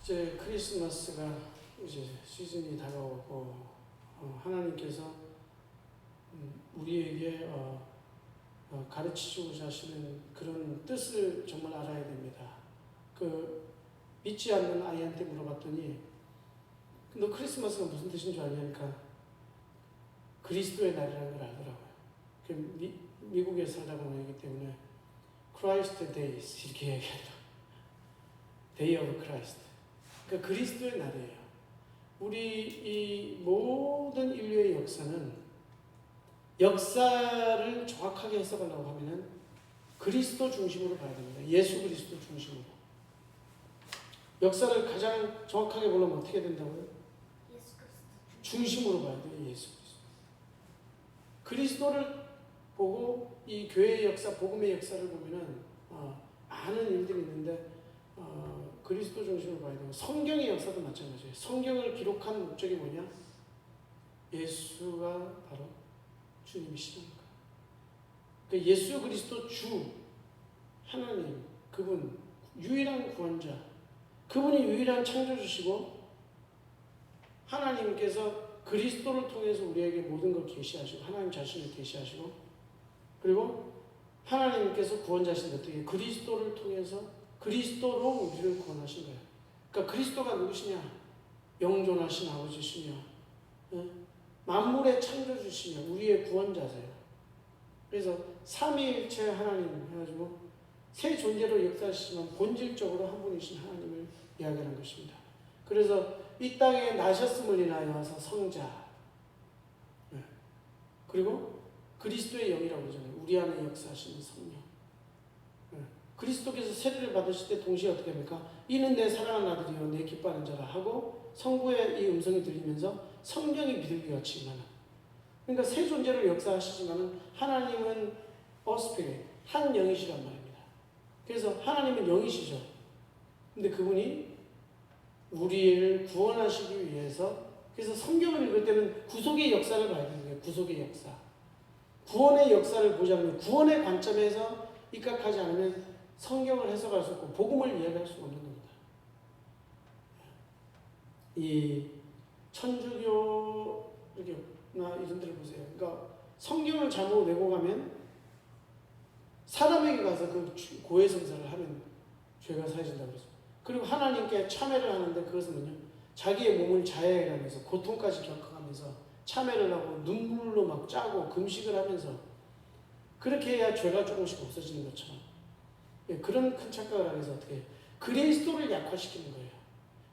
이제 크리스마스가 이제 시즌이 다가오고 하나님께서 우리에게 가르치고자 하시는 그런 뜻을 정말 알아야 됩니다. 믿지 않는 아이한테 물어봤더니 너 크리스마스가 무슨 뜻인 줄 아냐니까 그리스도의 날이라는 걸 알더라고요. 미국에 살다 보면 이기 때문에 Christ Days 이렇게 얘기하더라고요. Day of Christ. 그러니까 그리스도의 날이에요. 우리 이 모든 인류의 역사를 정확하게 해석하려고 하면은 그리스도 중심으로 봐야 됩니다. 예수 그리스도 중심으로. 역사를 가장 정확하게 보려면 어떻게 된다고요? 예수 그리스도 중심으로 봐야 돼요. 예수 그리스도. 그리스도를 보고 이 교회의 역사, 복음의 역사를 보면은 많은 일들이 있는데 그리스도 중심으로 봐야 되고 성경의 역사도 마찬가지예요. 성경을 기록한 목적이 뭐냐? 예수가 바로 주님이시니까. 그러니까 예수 그리스도 주 하나님 그분 유일한 구원자 그분이 유일한 창조주시고 하나님께서 그리스도를 통해서 우리에게 모든 걸 계시하시고 하나님 자신을 계시하시고 그리고 하나님께서 구원자신 어떻게 그리스도를 통해서 그리스도로 우리를 구원하신 거예요. 그러니까 그리스도가 누구시냐? 영존하신 아버지시며 만물의 창조주시며 우리의 구원자세요. 그래서 삼위일체 하나님 해가지고 세 존재로 역사하시지만 본질적으로 한 분이신 하나님을 이야기하는 것입니다. 그래서 이 땅에 나셨음을 인하여서 성자 그리고 그리스도의 영이라고 그러잖아요. 우리 안에 역사하시는 성령. 그리스도께서 세례를 받으실 때 동시에 어떻게 합니까? 이는 내 사랑하는 아들이요 내 기뻐하는 자라 하고 성부의 이 음성이 들리면서 성령이 비둘기와 같이 임하는. 그러니까 세 존재를 역사하시지만 하나님은 어스피릿 한 영이시란 말입니다. 그래서 하나님은 영이시죠. 근데 그분이 우리를 구원하시기 위해서 그래서 성경을 읽을 때는 구속의 역사를 봐야 되는 거예요. 구속의 역사. 구원의 역사를 보지 않으면 구원의 관점에서 입각하지 않으면 성경을 해석할 수 없고 복음을 이해할 수 없는 겁니다. 이 천주교 나 이런 데를 보세요. 그러니까 성경을 잘못 외고 가면 사람에게 가서 그 고해성사를 하면 죄가 사해진다고 그랬어요. 그리고 하나님께 참회를 하는데 그것은 뭐냐? 자기의 몸을 자해해가면서 고통까지 겪어가면서 참회를 하고 눈물로 막 짜고 금식을 하면서 그렇게 해야 죄가 조금씩 없어지는 것처럼 그런 큰 착각을 하면서 어떻게 해요? 그리스도를 약화시키는 거예요.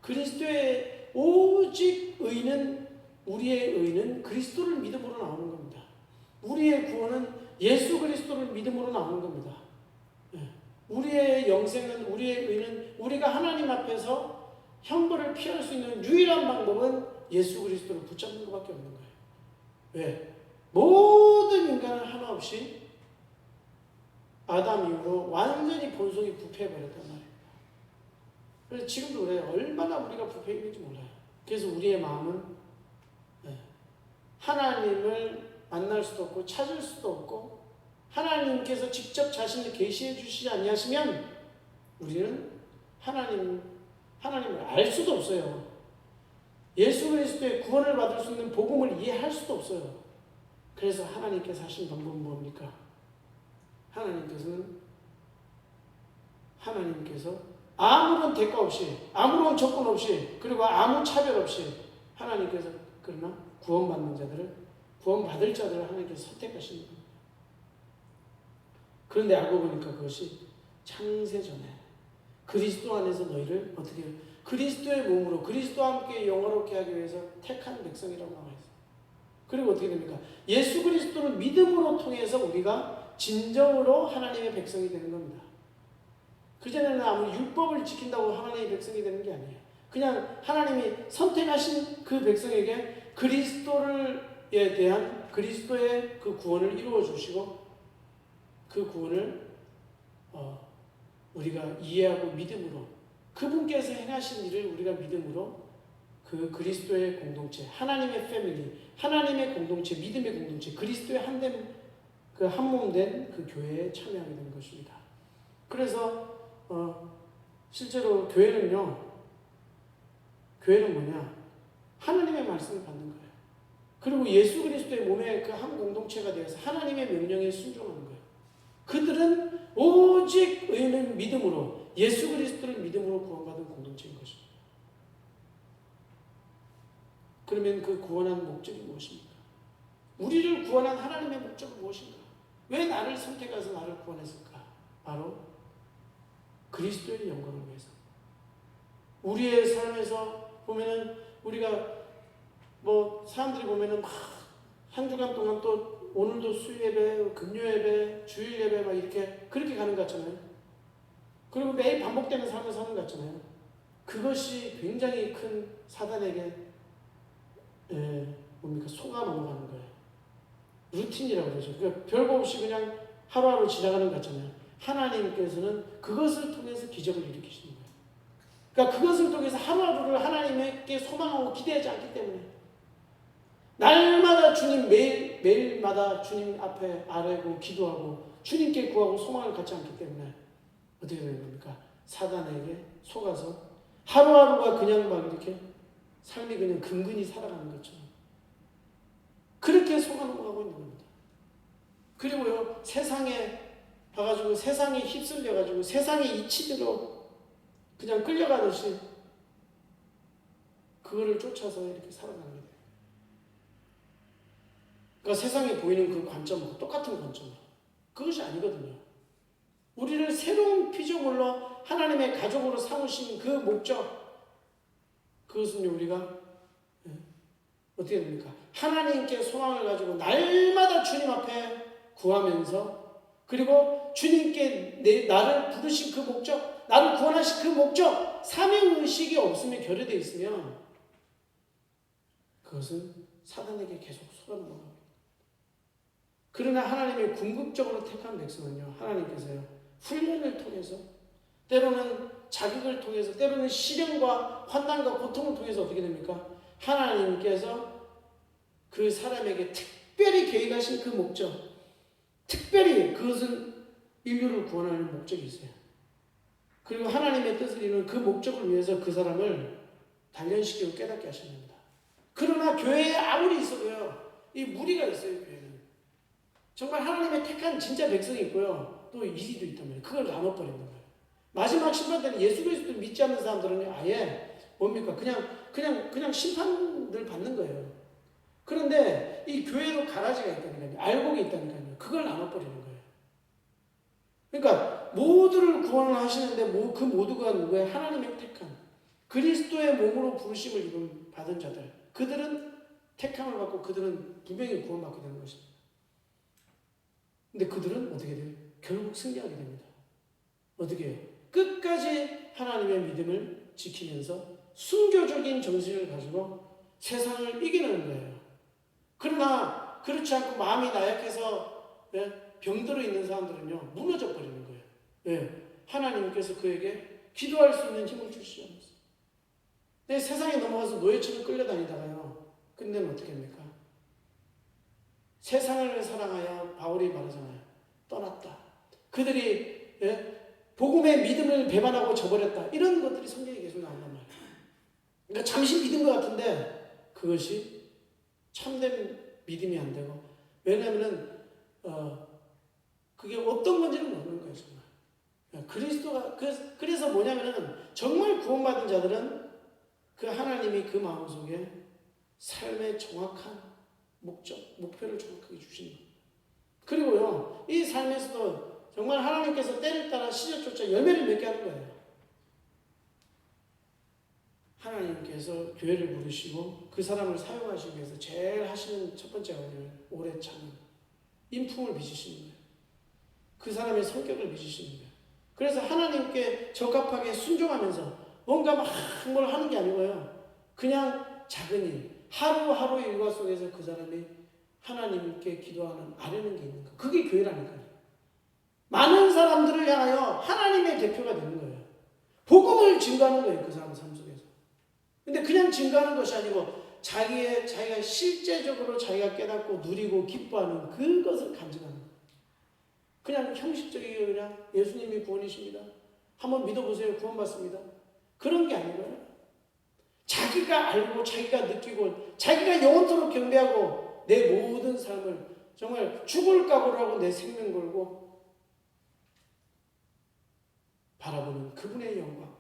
그리스도의 오직 의는 우리의 의는 그리스도를 믿음으로 나오는 겁니다. 우리의 구원은 예수 그리스도를 믿음으로 나오는 겁니다. 우리의 영생은 우리의 의는 우리가 하나님 앞에서 형벌을 피할 수 있는 유일한 방법은 예수 그리스도를 붙잡는 것밖에 없는 거예요. 왜? 모든 인간은 하나 없이 아담 이후로 완전히 본성이 부패해버렸단 말입니다. 그래서 지금도 그래요. 얼마나 우리가 부패했는지 몰라요. 그래서 우리의 마음은 하나님을 만날 수도 없고 찾을 수도 없고 하나님께서 직접 자신을 계시해 주시지 아니하시면 우리는 하나님을 알 수도 없어요. 예수 그리스도의 구원을 받을 수 있는 복음을 이해할 수도 없어요. 그래서 하나님께서 하신 방법은 뭡니까? 하나님께서 아무런 대가 없이 아무런 조건 없이 그리고 아무 차별 없이 하나님께서 그러나 구원받는 자들을 구원받을 자들을 하나님께서 선택하시는 겁니다. 그런데 알고 보니까 그것이 창세전에 그리스도 안에서 너희를 어떻게 그리스도의 몸으로 그리스도와 함께 영화롭게 하기 위해서 택한 백성이라고 나와 있어요. 그리고 어떻게 됩니까? 예수 그리스도를 믿음으로 통해서 우리가 진정으로 하나님의 백성이 되는 겁니다. 그전에는 아무 율법을 지킨다고 하나님의 백성이 되는 게 아니에요. 그냥 하나님이 선택하신 그 백성에게 그리스도에 대한 그리스도의 그 구원을 이루어 주시고 그 구원을 우리가 이해하고 믿음으로 그분께서 행하신 일을 우리가 믿음으로 그 그리스도의 공동체, 하나님의 패밀리, 하나님의 공동체, 믿음의 공동체, 그리스도의 한 몸 된 그 교회에 참여하게 되는 것입니다. 그래서 실제로 교회는요 교회는 뭐냐? 하나님의 말씀을 받는 거예요. 그리고 예수 그리스도의 몸의 그 한 공동체가 되어서 하나님의 명령에 순종하는 거예요. 그들은 오직 의는 믿음으로 예수 그리스도를 믿음으로 구원받은 공동체인 것입니다. 그러면 그 구원한 목적이 무엇입니까? 우리를 구원한 하나님의 목적은 무엇인가? 왜 나를 선택해서 나를 구원했을까? 바로 그리스도의 영광을 위해서. 우리의 삶에서 보면은 우리가 뭐 사람들이 보면은 막 한 주간 동안 또 오늘도 수요 예배, 금요 예배, 주일 예배 막 이렇게 그렇게 가는 것 같잖아요. 그리고 매일 반복되는 삶을 사는 것 같잖아요. 그것이 굉장히 큰 사단에게 뭡니까? 속아 넘어가는 거예요. 루틴이라고 그러죠. 그러니까 별거 없이 그냥 하루하루 지나가는 것 같잖아요. 하나님께서는 그것을 통해서 기적을 일으키시는 거예요. 그러니까 그것을 통해서 하루하루를 하나님께 소망하고 기대하지 않기 때문에 날마다 주님 매일마다 주님 앞에 아뢰고 기도하고 주님께 구하고 소망을 갖지 않기 때문에 어떻게 되는 겁니까? 사단에게 속아서 하루하루가 그냥 막 이렇게 삶이 그냥 근근히 살아가는 것처럼 그렇게 속아 넘어가고 있는 겁니다. 그리고요, 세상에 봐가지고 세상에 휩쓸려가지고 세상의 이치대로 그냥 끌려가듯이 그거를 쫓아서 이렇게 살아가는 거예요. 그러니까 세상에 보이는 그 관점하고 똑같은 관점으로. 그것이 아니거든요. 우리를 새로운 피조물로 하나님의 가족으로 삼으신 그 목적, 그것은요, 우리가 어떻게 됩니까? 하나님께 소망을 가지고 날마다 주님 앞에 구하면서 그리고 주님께 나를 부르신 그 목적, 나를 구원하신 그 목적, 사명의식이 없으면 결여되어 있으면 그것은 사단에게 계속 속아넘어갑니다. 그러나 하나님의 궁극적으로 택한 백성은요, 하나님께서요, 훈련을 통해서 때로는 자극을 통해서 때로는 시련과 환난과 고통을 통해서 어떻게 됩니까? 하나님께서 그 사람에게 특별히 계획하신 그 목적, 특별히 그것은 인류를 구원하는 목적이 있어요. 그리고 하나님의 뜻을 이루는 그 목적을 위해서 그 사람을 단련시키고 깨닫게 하십니다. 그러나 교회에 아무리 있어도요, 이 무리가 있어요. 교회는 정말 하나님의 택한 진짜 백성이 있고요, 또 이리도 있단 말이에요. 그걸 나눠버리는 거예요. 마지막 심판 때는 예수 그리스도를 믿지 않는 사람들은 아예 뭡니까? 그냥 심판을 받는 거예요. 그런데 이 교회로 가라지가 있다니까요. 알곡이 있다니까요. 그걸 나눠버리는 거예요. 그러니까 모두를 구원을 하시는데 그 모두가 누구예요? 하나님의 택한 그리스도의 몸으로 부르심을 받은 자들. 그들은 택함을 받고 그들은 분명히 구원받게 되는 것입니다. 근데 그들은 어떻게 돼요? 결국 승리하게 됩니다. 어떻게 해요? 끝까지 하나님의 믿음을 지키면서 순교적인 정신을 가지고 세상을 이기는 거예요. 그러나 그렇지 않고 마음이 나약해서 병들어 있는 사람들은요, 무너져 버리는 거예요. 하나님께서 그에게 기도할 수 있는 힘을 주시지 않았어요. 내 세상에 넘어가서 노예처럼 끌려다니다가요, 끝내는 어떻게 합니까? 세상을 사랑하여 바울이 말하잖아요. 떠났다. 그들이 복음의 믿음을 배반하고 저버렸다. 이런 것들이 성경에 계속 나온단 말이에요. 그러니까 잠시 믿은 것 같은데 그것이 참된 믿음이 안 되고, 왜냐하면 그게 어떤 건지는 모르는 거예요. 정말 그리스도가 그래서 뭐냐면은 정말 구원받은 자들은 그 하나님이 그 마음속에 삶의 정확한 목표를 정확하게 주시는 거예요. 그리고요, 이 삶에서도 정말 하나님께서 때를 따라 시절 쫓아 열매를 맺게 하는 거예요. 하나님께서 교회를 부르시고 그 사람을 사용하시기 위해서 제일 하시는 첫 번째가 뭐냐면 오래 참는, 인품을 빚으시는 거예요. 그 사람의 성격을 빚으시는 거예요. 그래서 하나님께 적합하게 순종하면서 뭔가 막 뭘 하는 게 아니고요, 그냥 작은 일, 하루하루의 일과 속에서 그 사람이 하나님께 기도하는 아뢰는 게 있는 거. 그게 교회라니까요. 많은 사람들을 향하여 하나님의 대표가 되는 거예요. 복음을 증거하는 거예요. 그 사람 삶 속에서. 근데 그냥 증거하는 것이 아니고 자기가 실제적으로 자기가 깨닫고 누리고 기뻐하는 그것을 간증하는 거예요. 그냥 형식적이게 그냥 예수님이 구원이십니다. 한번 믿어보세요. 구원받습니다. 그런 게 아니고요. 자기가 알고 자기가 느끼고 자기가 영원토록 경배하고 내 모든 삶을 정말 죽을 각오로 하고 내 생명 걸고 바라보는 그분의 영광,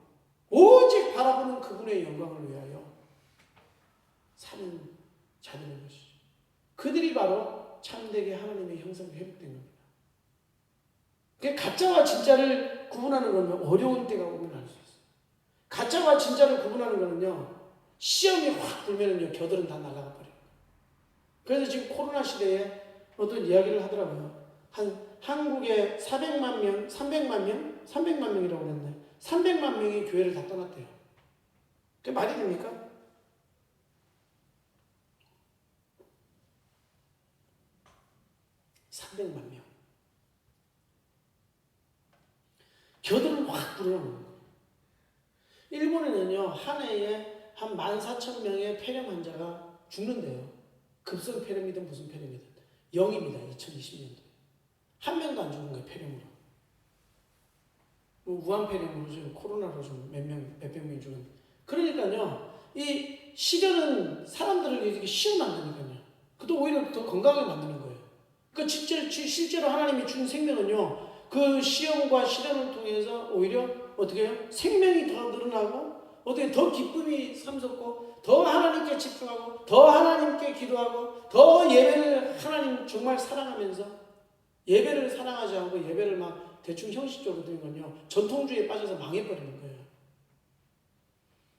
오직 바라보는 그분의 영광을 위하여 사는 자들인 것이죠. 그들이 바로 참되게 하나님의 형상을 회복된 겁니다. 가짜와 진짜를 구분하는 거는 어려운 때가 오면 알 수 있어요. 가짜와 진짜를 구분하는 거는요, 시험이 확 불면은요, 겨들은 다 날아가 버려요. 그래서 지금 코로나 시대에 어떤 이야기를 하더라고요. 한국에 400만 명, 300만 명? 300만 명이라고 그랬네. 300만 명이 교회를 다 떠났대요. 그게 말이 됩니까? 300만 명. 겨들은 확 불어오는 거예요. 일본에는요, 한 해에 한 14,000명의 폐렴 환자가 죽는데요. 급성 폐렴이든 무슨 폐렴이든 0입니다. 2020년도에. 한 명도 안 죽은 거예요, 폐렴으로. 우한 폐렴으로 지금 코로나로 좀 몇백 명이 죽은. 그러니까요, 이 시련은 사람들을 이렇게 시험한다니까요. 그것도 오히려 더 건강하게 만드는 거예요. 그 실제로 하나님이 준 생명은요, 그 시험과 시련을 통해서 오히려 어떻게 해요? 생명이 더 늘어나고, 어떻게 더 기쁨이 샘솟고, 더 하나님께 집중하고, 더 하나님께 기도하고, 더 예배를 하나님 정말 사랑하면서, 예배를 사랑하지 않고 예배를 막 대충 형식적으로 드리는 건요, 전통주의에 빠져서 망해버리는 거예요.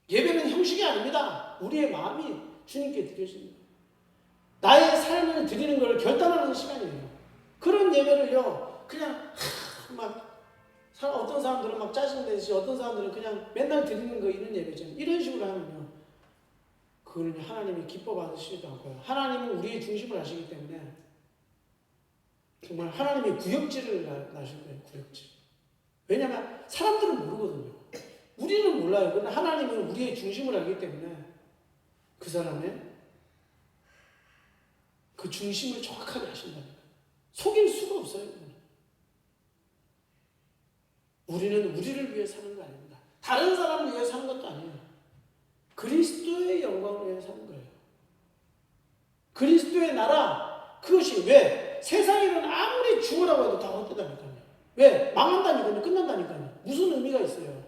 예배는 형식이 아닙니다. 우리의 마음이 주님께 드려지는 거예요. 나의 삶을 드리는 걸 결단하는 시간이에요. 그런 예배를요, 그냥 어떤 사람들은 막 짜증내듯이, 어떤 사람들은 그냥 맨날 드리는 거 이런 예배잖아요. 이런 식으로 하면요, 그거는 하나님이 기뻐 받으시지도 않고요. 하나님은 우리의 중심을 아시기 때문에 정말 하나님이 구역질을 나실 거예요. 구역질. 왜냐하면 사람들은 모르거든요. 우리는 몰라요. 그러나 하나님은 우리의 중심을 알기 때문에 그 사람의 그 중심을 정확하게 아신다니까. 속일 수가 없어요. 우리는 우리를 위해 사는 거 아닙니다. 다른 사람을 위해 사는 것도 아니에요. 그리스도의 영광을 위해 사는 거예요. 그리스도의 나라, 그것이 왜? 세상에는 아무리 죽으라고 해도 다 헛되다니까요. 왜? 망한다니까요. 끝난다니까요. 무슨 의미가 있어요?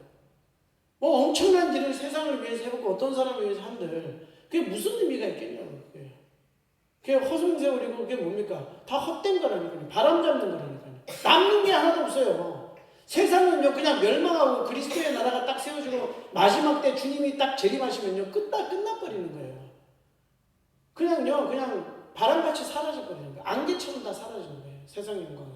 뭐 엄청난 일을 세상을 위해서 해보고 어떤 사람을 위해서 한들 그게 무슨 의미가 있겠냐고. 그게 허송세월이고 그게 뭡니까? 다 헛된 거라니까요. 바람 잡는 거라니까요. 남는 게 하나도 없어요. 세상은요, 그냥 멸망하고 그리스도의 나라가 딱 세워지고 마지막 때 주님이 딱 재림하시면요, 끝나버리는 거예요. 그냥 바람같이 사라져버리는 거예요. 안개처럼 다 사라지는 거예요. 세상의 영광은.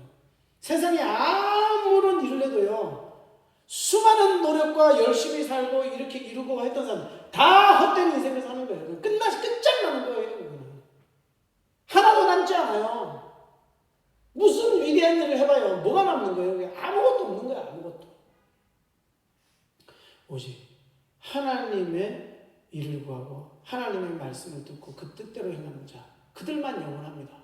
세상에 아무런 일을 해도요, 수많은 노력과 열심히 살고 이렇게 이루고 했던 사람 다 헛된 인생을 사는 거예요. 끝장나는 거예요. 하나도 남지 않아요. 무슨 위대한 일을 해봐요. 뭐가 남는 거예요? 아무것도 없는 거예요. 아무것도. 오직 하나님의 일을 구하고 하나님의 말씀을 듣고 그 뜻대로 행하는 자, 그들만 영원합니다.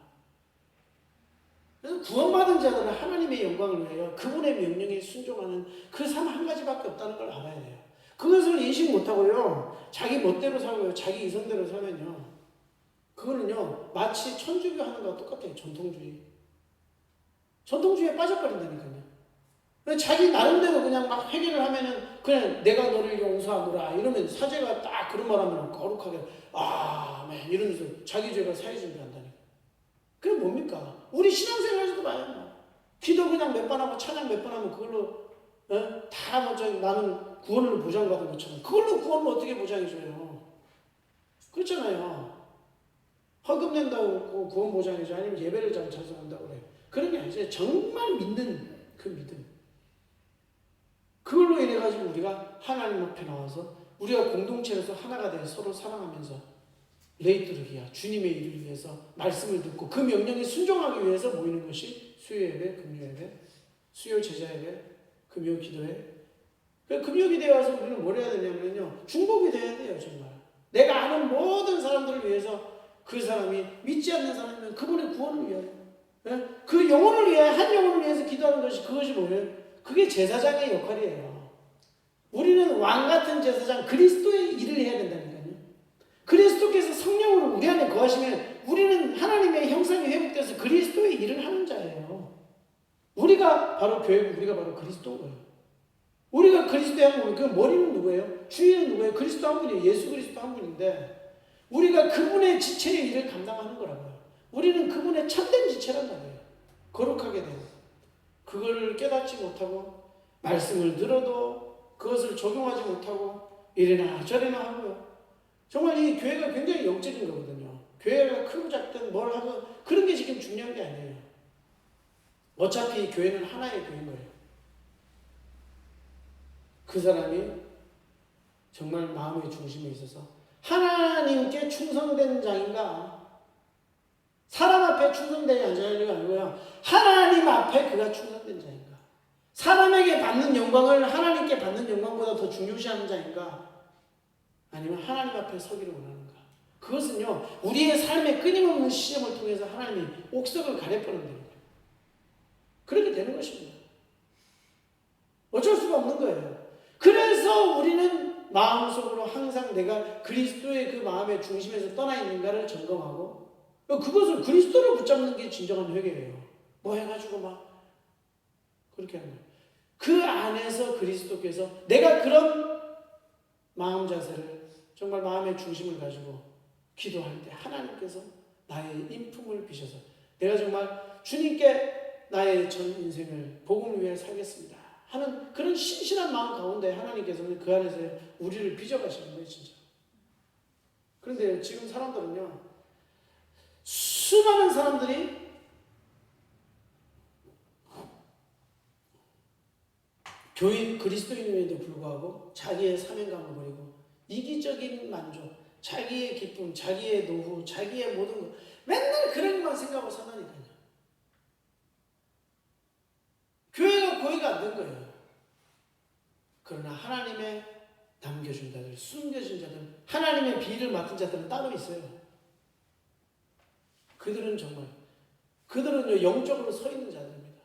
그래서 구원받은 자들은 하나님의 영광을 위하여 그분의 명령에 순종하는 그 삶 한 가지밖에 없다는 걸 알아야 돼요. 그것을 인식 못하고요, 자기 멋대로 살고요, 자기 이성대로 살면요, 그거는요, 마치 천주교 하는 거와 똑같아요. 전통주의에 빠져버린다니까요. 자기 나름대로 그냥 막 회개를 하면은, 그냥 내가 너를 용서하노라 이러면, 사제가 딱 그런 말 하면 거룩하게 아멘 이러면서 자기 죄가 사해진다 한다니까. 그게 뭡니까? 우리 신앙생활에서도 봐요. 기도 그냥 몇 번 하고 찬양 몇 번 하면 그걸로 다 먼저 나는 구원을 보장받은 것처럼, 그걸로 구원을 어떻게 보장해줘요? 그렇잖아요. 헌금 낸다고 구원 보장해줘? 아니면 예배를 잘 찬송한다고 그래? 그런 게 아니죠. 정말 믿는 그 믿음. 그걸로 인해 가지고 우리가 하나님 앞에 나와서 우리가 공동체에서 하나가 되어 서로 사랑하면서 레이트르기야, 주님의 일을 위해서 말씀을 듣고 그 명령에 순종하기 위해서 모이는 것이 수요 예배, 금요 예배, 수요 제자 예배, 금요 기도회. 금요 기도에 와서 우리는 뭘 해야 되냐면요, 중복이 돼야 돼요. 정말 내가 아는 모든 사람들을 위해서, 그 사람이 믿지 않는 사람이면 그분의 구원을 위하여, 그 영혼을 위하여, 한 영혼을 위해서 기도하는 것이, 그것이 뭐예요? 그게 제사장의 역할이에요. 우리는 왕 같은 제사장, 그리스도의 일을 해야 된다니까요. 거하시면 우리는 하나님의 형상이 회복돼서 그리스도의 일을 하는 자예요. 우리가 바로 교회고 우리가 바로 그리스도예요. 우리가 그리스도의 한 분이에요. 그 머리는 누구예요? 주인은 누구예요? 그리스도 한 분이에요. 예수 그리스도 한 분인데 우리가 그분의 지체의 일을 감당하는 거라고요. 우리는 그분의 참된 지체란 말이에요. 거룩하게 돼요. 그걸 깨닫지 못하고 말씀을 들어도 그것을 적용하지 못하고 이래나 저래나 하고요. 정말 이 교회가 굉장히 영적인 거거든요. 교회가 크고 작든 뭘 하든 그런 게 지금 중요한 게 아니에요. 어차피 교회는 하나의 교회인 거예요. 그 사람이 정말 마음의 중심에 있어서 하나님께 충성된 자인가? 사람 앞에 충성된 자가 아니고요. 하나님 앞에 그가 충성된 자인가? 사람에게 받는 영광을 하나님께 받는 영광보다 더 중요시하는 자인가? 아니면 하나님 앞에 서기를 원하는가? 그것은요, 우리의 삶의 끊임없는 시험을 통해서 하나님이 옥석을 가려버리는 거예요. 그렇게 되는 것입니다. 어쩔 수가 없는 거예요. 그래서 우리는 마음속으로 항상 내가 그리스도의 그 마음의 중심에서 떠나 있는가를 점검하고 그것을 그리스도를 붙잡는 게 진정한 회개예요. 뭐 해가지고 막 그렇게 하는 거예요. 그 안에서 그리스도께서 내가 그런 마음 자세를 정말 마음의 중심을 가지고 기도할 때 하나님께서 나의 인품을 비셔서 내가 정말 주님께 나의 전 인생을 복음을 위해 살겠습니다 하는 그런 신실한 마음 가운데 하나님께서는 그 안에서 우리를 빚어가시는 거예요, 진짜. 그런데 지금 사람들은요, 수많은 사람들이 교인 그리스도인임에도 불구하고 자기의 사명감을 버리고 이기적인 만족, 자기의 기쁨, 자기의 노후, 자기의 모든 것 맨날 그런 것만 생각하고 산다니까요. 교회가 고의가 안 된 거예요. 그러나 하나님의 남겨준 자들, 숨겨진 자들, 하나님의 비를 맡은 자들은 따로 있어요. 그들은 정말 그들은 영적으로 서 있는 자들입니다.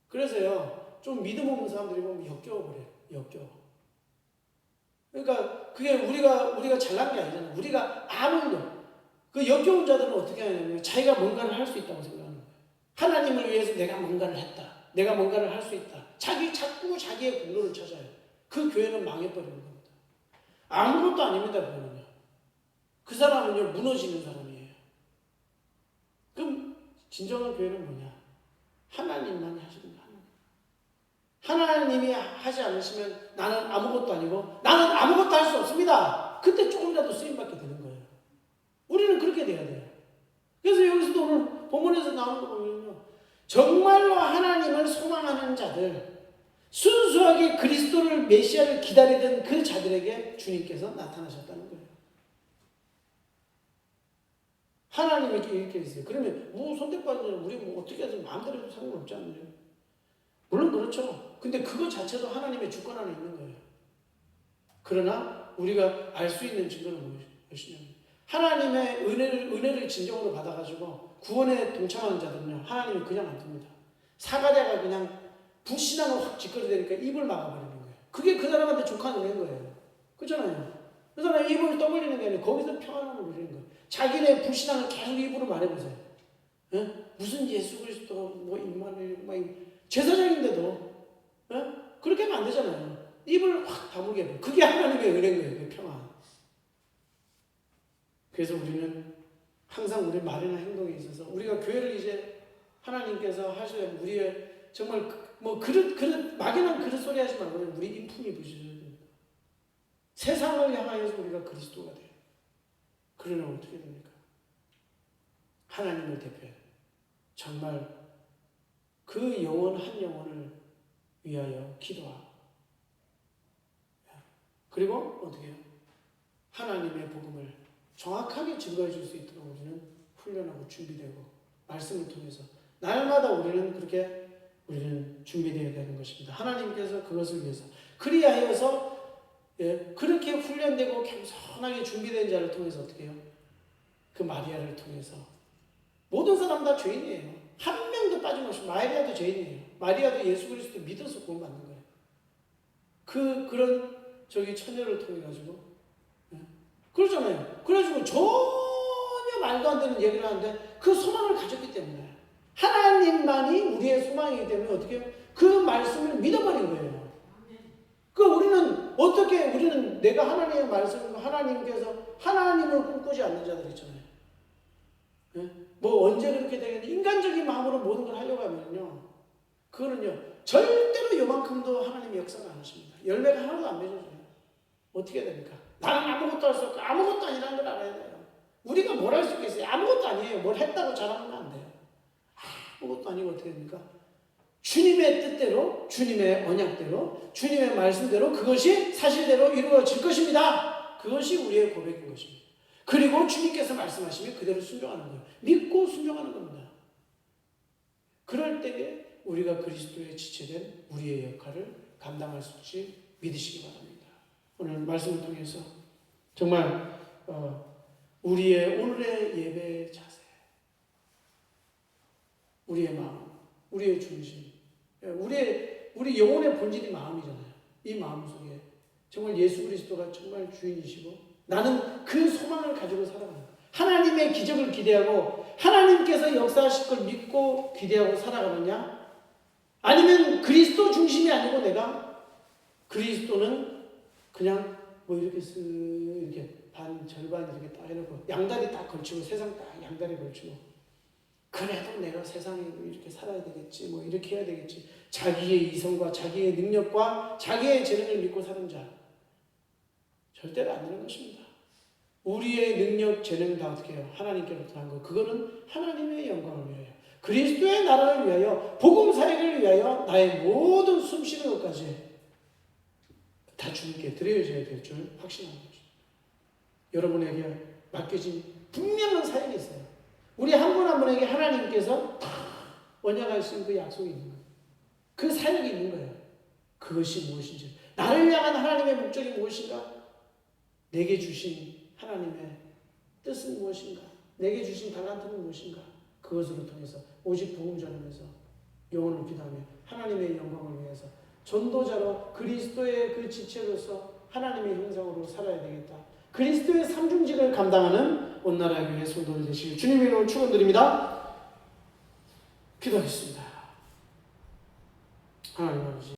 그래서요, 좀 믿음 없는 사람들이 보면 역겨워버려요. 역겨워. 그러니까 그게 우리가 잘난 게 아니잖아요. 우리가 아는 거. 그 역겨운 자들은 어떻게 하냐면 자기가 뭔가를 할 수 있다고 생각하는 거예요. 하나님을 위해서 내가 뭔가를 했다. 내가 뭔가를 할 수 있다. 자꾸 자기의 공로를 찾아요. 그 교회는 망해버리는 겁니다. 아무것도 아닙니다. 그거는요. 그 사람은요, 무너지는 사람이에요. 그럼 진정한 교회는 뭐냐? 하나님만 하시는 거예요. 하나님이 하지 않으시면 나는 아무것도 아니고 나는 아무것도 할 수 없습니다. 그때 조금이라도 쓰임받게 되는 거예요. 우리는 그렇게 돼야 돼요. 그래서 여기서도 오늘 본문에서 나오는 거 보면요, 정말로 하나님을 소망하는 자들, 순수하게 그리스도를 메시아를 기다리던 그 자들에게 주님께서 나타나셨다는 거예요. 하나님에게 이렇게 있어요. 그러면 손대받는 우리 어떻게 해서 마음대로 해도 상관없지 않나요? 물론 그렇죠. 근데 그거 자체도 하나님의 주권 안에 있는 거예요. 그러나 우리가 알 수 있는 증거는 무엇이냐면 하나님의 은혜를 진정으로 받아가지고 구원에 동참하는 자들은요, 하나님이 그냥 안 둡니다. 사가랴가 그냥 불신앙을 확 짓거리되니까 입을 막아버리는 거예요. 그게 그 사람한테 족한 은혜인 거예요. 그렇잖아요. 그 사람이 입을 떠벌리는 게 아니라 거기서 평안함을 누리는 거예요. 자기네 불신앙을 계속 입으로 말해보세요. 에? 무슨 예수 그리스도 뭐 임마누엘 막 제사장인데도 그렇게 하면 안 되잖아요. 입을 확 다물게 해요. 그게 하나님의 은혜인 거예요. 그 평안. 그래서 우리는 항상 우리 말이나 행동에 있어서 우리가 교회를 이제 하나님께서 하셔야 우리의 정말 뭐 막연한 그릇 소리 하지 말고 우리 인품이 부셔져야 됩니다. 세상을 향하여서 우리가 그리스도가 돼요. 그러면 어떻게 됩니까? 하나님을 대표해 정말 그 영혼 한 영혼을 위하여 기도하고, 그리고 어떻게 해요? 하나님의 복음을 정확하게 증거해 줄 수 있도록 우리는 훈련하고 준비되고 말씀을 통해서 날마다 우리는 준비되어야 되는 것입니다. 하나님께서 그것을 위해서 그리하여서 그렇게 훈련되고 겸손하게 준비된 자를 통해서 어떻게 해요? 그 마리아를 통해서 모든 사람 다 죄인이에요. 한 명도 빠짐없이. 마리아도 죄인이에요. 마리아도 예수 그리스도 믿어서 구원받는 거예요. 그런 처녀를 통해 가지고 그러잖아요. 그래가지고 전혀 전혀 말도 안 되는 얘기를 하는데 그 소망을 가졌기 때문에 하나님만이 우리의 소망이기 때문에 어떻게 해요? 그 말씀을 믿어버린 거예요. 그 우리는 내가 하나님의 말씀을 하나님께서 하나님을 꿈꾸지 않는 자들 있잖아요. 네? 뭐 언제 그렇게 되겠는데 인간적인 마음으로 모든 걸 하려고 하면요. 그거는요. 절대로 요만큼도 하나님이 역사를 안 하십니다. 열매가 하나도 안 맺어져요. 어떻게 됩니까? 나는 아무것도 할 수 없고 아무것도 아니라는 걸 알아야 돼요. 우리가 뭘 할 수 있겠어요? 아무것도 아니에요. 뭘 했다고 자랑하면 안 돼요. 아무것도 아니고 어떻게 됩니까? 주님의 뜻대로, 주님의 언약대로, 주님의 말씀대로 그것이 사실대로 이루어질 것입니다. 그것이 우리의 고백인 것입니다. 그리고 주님께서 말씀하시면 그대로 순종하는 거예요. 믿고 순종하는 겁니다. 그럴 때에 우리가 그리스도의 지체된 우리의 역할을 감당할 수 있지 믿으시기 바랍니다. 오늘 말씀을 통해서 정말 우리의 오늘의 예배의 자세, 우리의 마음, 우리의 중심, 우리 영혼의 본질이 마음이잖아요. 이 마음 속에 정말 예수 그리스도가 정말 주인이시고 나는 그 소망을 가지고 살아가는 거예요. 하나님의 기적을 기대하고 하나님께서 역사하실 걸 믿고 기대하고 살아가느냐? 아니면 그리스도 중심이 아니고 내가 그리스도는 그냥 뭐 이렇게 이렇게 절반 이렇게 딱 해놓고 양다리 딱 걸치고 세상 딱 양다리 걸치고 그래도 내가 세상에 이렇게 살아야 되겠지 뭐 이렇게 해야 되겠지 자기의 이성과 자기의 능력과 자기의 재능을 믿고 사는 자 절대로 안 되는 것입니다. 우리의 능력, 재능 다 어떻게 해요? 하나님께로부터 한 거. 그거는 하나님의 영광을 위하여 그리스도의 나라를 위하여 복음 사역을 위하여 나의 모든 숨쉬는 것까지 다 주님께 드려져야 될 줄 확신하는 것입니다. 여러분에게 맡겨진 분명한 사역이 있어요. 우리 한 분 한 분에게 하나님께서 다 언약할 수 있는 그 약속이 있는 거예요. 그 사역이 있는 거예요. 그것이 무엇인지 나를 향한 하나님의 목적이 무엇인가? 내게 주신 하나님의 뜻은 무엇인가? 내게 주신 달란트는 무엇인가? 그것으로 통해서 오직 복음 전하면서 영혼을 기도하며 하나님의 영광을 위해서 전도자로 그리스도의 그 지체로서 하나님의 형상으로 살아야 되겠다. 그리스도의 삼중직을 감당하는 온나라 교회 성도들 되시길 주님의 이름으로 축원드립니다. 기도하겠습니다. 하나님 아버지